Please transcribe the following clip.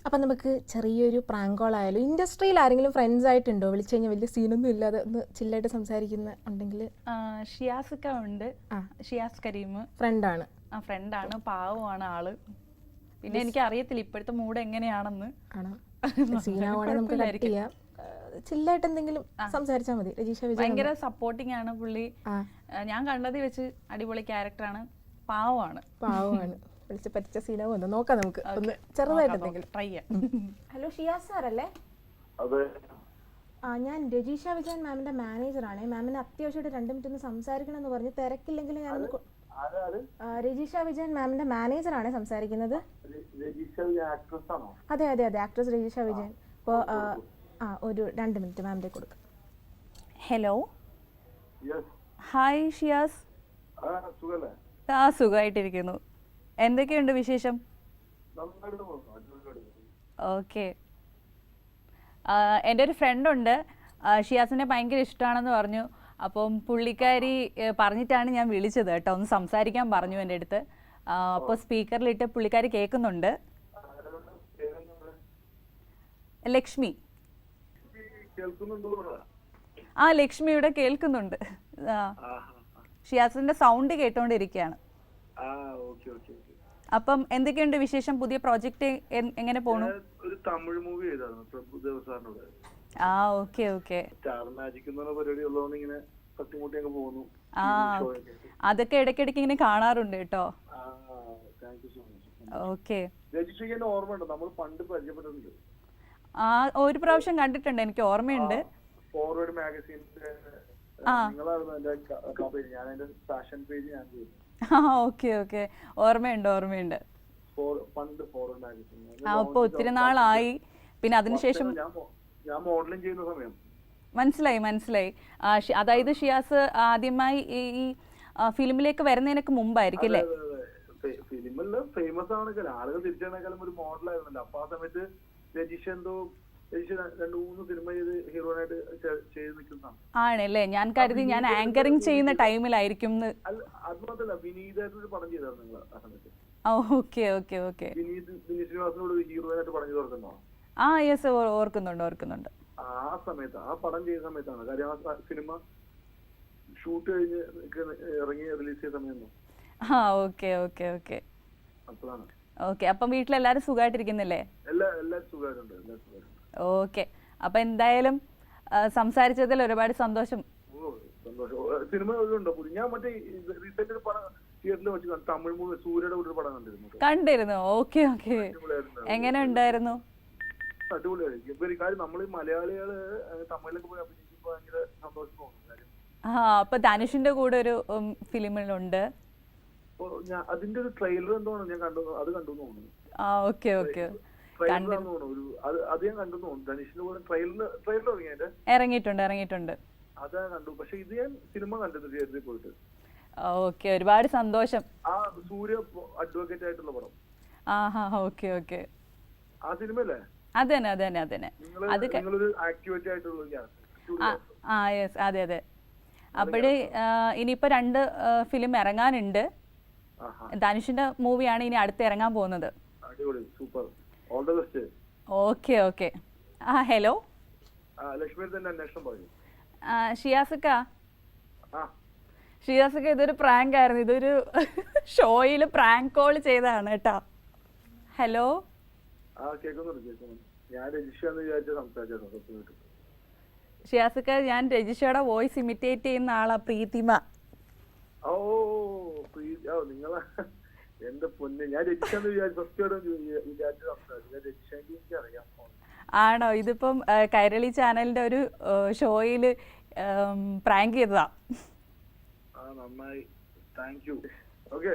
അപ്പം നമുക്ക് ചെറിയൊരു പ്രാങ്ക് കോൾ ആയാലും ഇൻഡസ്ട്രിയിൽ ആരെങ്കിലും ഫ്രണ്ട്സ് ആയിട്ടുണ്ടോ? വിളിച്ചു കഴിഞ്ഞാൽ വലിയ സീനൊന്നും ഇല്ലാതെ ഒന്ന് ചില്ലായിട്ട് സംസാരിക്കുന്ന ഉണ്ടെങ്കിൽ? ഷിയാസ്ക്ക ഉണ്ട്. ഷിയാസ് കരീം ഫ്രണ്ടാണ്. ഫ്രണ്ടാണ്, പാവമാണ് ആള്. പിന്നെ എനിക്ക് അറിയത്തില്ല ഇപ്പോഴത്തെ മൂഡ് എങ്ങനെയാണെന്ന്. ആണോ? സീനാവാണെങ്കിൽ നമുക്ക് കട്ട് ചെയ്യാം. ചില്ലായിട്ട് എന്തെങ്കിലും സംസാരിച്ചാൽ മതി. രജീഷ വിജയൻ ഭയങ്കര സപ്പോർട്ടിങ് ആണ് പുള്ളി. ഞാൻ കണ്ടതിൽ വെച്ച് അടിപൊളി ക്യാരക്ടറാണ്. പാവമാണ്. വിളിച്ച് പറ്റിച്ച സീനാവുന്നു. നോക്കാം നമുക്ക് ഒന്ന് ചെറുതായിട്ട് എന്തെങ്കിലും ട്രൈ ചെയ്യാം. ഹലോ, ഷിയാസ് സാർ അല്ലേ? ഞാൻ രജീഷ വിജയൻ മാമിന്റെ മാനേജറാണ്. മാമിന് അത്യാവശ്യമായിട്ട് 2 മിനിറ്റ് ഒന്ന് സംസാരിക്കണം എന്ന് പറഞ്ഞ്. തിരക്കില്ലെങ്കിൽ ഞാനൊന്ന്. രജീഷ വിജയൻ മാമിന്റെ മാനേജറാണ് സംസാരിക്കുന്നത്. അതെ അതെ അതെ, ആക്ട്രസ് രജീഷ വിജയൻ. അപ്പോൾ ഒരു 2 മിനിറ്റ് മാമിന്റെ കൊടുക്കാം. Hello, hi Shiyas. സുഖമായിട്ടിരിക്കുന്നു. എന്തൊക്കെയുണ്ട് വിശേഷം? ഓക്കെ. എൻ്റെ ഒരു ഫ്രണ്ടുണ്ട്, ഷിയാസിനെ ഭയങ്കര ഇഷ്ടമാണെന്ന് പറഞ്ഞു. അപ്പം പുള്ളിക്കാരി പറഞ്ഞിട്ടാണ് ഞാൻ വിളിച്ചത് കേട്ടോ. ഒന്ന് സംസാരിക്കാൻ പറഞ്ഞു എൻ്റെ അടുത്ത്. അപ്പോൾ സ്പീക്കറിലിട്ട് പുള്ളിക്കാരി കേൾക്കുന്നുണ്ട്. ലക്ഷ്മി. ലക്ഷ്മി ഇവിടെ കേൾക്കുന്നുണ്ട്. ഷിയാസിന്റെ സൗണ്ട് കേട്ടോണ്ടിരിക്കുകയാണ്. അപ്പം എന്തൊക്കെയുണ്ട് വിശേഷം? പുതിയ പ്രോജക്റ്റ് എങ്ങനെ പോണു? ഒരു തമിഴ് മൂവി ചെയ്തായിരുന്നു പ്രഭുദേവ സാറിനോട്. Okay okay. സ്റ്റാർ മാജിക് എന്ന പരിപാടി ഉള്ളതുകൊണ്ട് ഇങ്ങനെ തട്ടിമുട്ടി അങ്ങ് പോകുന്നു. അതൊക്കെ ഇടയ്ക്കിടയ്ക്ക് ഇങ്ങനെ കാണാറുണ്ട് കേട്ടോ. ഓക്കെ. രജിസ്ട്രേഷൻ ഓർമ്മയുണ്ട്, നമ്മൾ പണ്ട് പരിചയപ്പെട്ടിട്ടുണ്ട്. ഒരു പ്രാവശ്യം കണ്ടിട്ടുണ്ട്, എനിക്ക് ഓർമ്മയുണ്ട്. ഫോർവേഡ് മാഗസീനിന്റെ നിങ്ങളായിരുന്നു എന്റെ പേജ്, ഞാൻ എന്റെ ഫാഷൻ പേജ് ഞാൻ ചെയ്തു. ഓക്കെ ഓക്കെ, ഓർമ്മയുണ്ട് ഓർമ്മയുണ്ട്. പണ്ട് ഫോർവേഡ് മാഗസീൻ. അപ്പൊ ഒത്തിരി നാളായി. പിന്നെ അതിനുശേഷം ഞാൻ മോഡലിംഗ് ചെയ്യുന്ന സമയം. മനസ്സിലായി. അതായത് ഷിയാസ് ആദ്യമായി ഈ ഫിലിമിലേക്ക് വരുന്നതിനൊക്കെ മുമ്പായിരിക്കും അല്ലേ? ഫിലിമില് ഫേമസ് ആണെങ്കിലും ആളുകൾ തിരിച്ചറിഞ്ഞേക്കാളും ഒരു മോഡലായിരുന്നല്ലോ. അപ്പൊ ആ സമയത്ത് രജിഷ 2-3 സിനിമ ചെയ്ത് ഹീറോയിനായിട്ട് ചെയ്ത് നിൽക്കുന്നതാണ്. ആണല്ലേ? ഞാൻ കരുതി ഞാൻ ആങ്കറിങ് ചെയ്യുന്ന ടൈമിലായിരിക്കും. അത് മാത്രല്ല, വിനീതായിട്ടൊരു പടം ചെയ്തായിരുന്നു നിങ്ങൾ ആ സമയത്ത്. ഓക്കെ. വിനീത് ശ്രീനിവാസനോട് ഹീറോയിനായിട്ട് പടം ചെയ്ത് ഓർക്കുന്നോ? യെസ്, ഓർക്കുന്നുണ്ട്. ആ സമയത്ത് ആ പടം ചെയ്ത സമയത്താണ് കാര്യം. ആ സിനിമ ഷൂട്ട് കഴിഞ്ഞ് ഇറങ്ങി റിലീസ് ചെയ്ത സമയം. ഓക്കെ. അപ്പോഴാണ്. ഓക്കെ. അപ്പം വീട്ടിലെല്ലാരും സുഖമായിട്ടിരിക്കുന്നില്ലേ? എല്ലാരും സുഖമായിട്ടുണ്ട്. ഓക്കെ. അപ്പൊ എന്തായാലും സംസാരിച്ചതിൽ ഒരുപാട് സന്തോഷം. സിനിമ ഉണ്ടോ? ഞാൻ മറ്റേ റീസെന്റ് പടം തിയേറ്ററിൽ വെച്ച് തമിഴ് മൂവി സൂര്യയുടെ ഒരു പടം കണ്ടിരുന്നു. ഓക്കെ. എങ്ങനെ ഉണ്ടായിരുന്നു? അടിപൊളിയായിരിക്കും. ഇപ്പൊ ഒരു കാര്യം, നമ്മൾ മലയാളികള് തമിഴിലൊക്കെ പോയി അഭിനയിക്കുമ്പോ ഭയങ്കര സന്തോഷം തോന്നും. അപ്പൊ ധനുഷിന്റെ കൂടെ ഒരു ഫിലിമിലുണ്ട്. അതിന്റെ ഒരു ട്രെയിലർ എന്തോ ഞാൻ കണ്ടു, അത് കണ്ടു തോന്നുന്നു. ഓക്കെ. അത് ഞാൻ കണ്ടു തോന്നുന്നു. ധനുഷിന്റെ കൂടെ ട്രെയിലർ ഇറങ്ങിയിട്ടുണ്ട്. അതാ കണ്ടു. പക്ഷെ ഇത് ഞാൻ സിനിമ കണ്ടത് തിയേറ്ററിൽ പോയിട്ട്. ഓക്കെ, ഒരുപാട് സന്തോഷം. ആ സൂര്യ അഡ്വക്കേറ്റ് ആയിട്ടുള്ള പടം. ഓക്കെ. ആ സിനിമയല്ലേ? അതന്നെ. നിങ്ങളൊരു ആക്ടിവിറ്റി ആയിട്ടുള്ള. യെസ്, അതെ. അപ്പോഴേ ഇനിയിപ്പോ 2 ഫിലിം ഇറങ്ങാനുണ്ട്. ധനുഷിന്റെ മൂവിയാണ് ഇനി അടുത്ത് ഇറങ്ങാൻ പോകുന്നത്. Super. All the best. Okay. Hello, Lakshmi തന്നെ അന്വേഷണം പറഞ്ഞു. ഷിയാസക്ക ഇതൊരു പ്രാങ്ക് ആയിരുന്നു. ഇതൊരു ഷോയില് പ്രാങ്ക് കോൾ ചെയ്തതാണ് കേട്ടോ. ഹലോ. കേൾക്കുന്നുണ്ട്. ഞാൻ രജിഷാന്ന് വിചാരിച്ച സംസാരിച്ചു. ഷിയാസക്ക, ഞാൻ രജിഷയുടെ വോയിസ് ഇമിറ്റേറ്റ് ചെയ്യുന്ന ആളാ, പ്രീതിമ. നിങ്ങളാ എന്റെ പൊന്ന്. ഞാൻ രജിഷാന്ന് വിചാരിച്ചു സംസാരിച്ചു. അറിയാം. ആണോ? ഇതിപ്പം കൈരളി ചാനലിന്റെ ഒരു ഷോയില് പ്രാങ്ക് ചെയ്തതാ. നന്നായി, താങ്ക് യു. ഓക്കെ.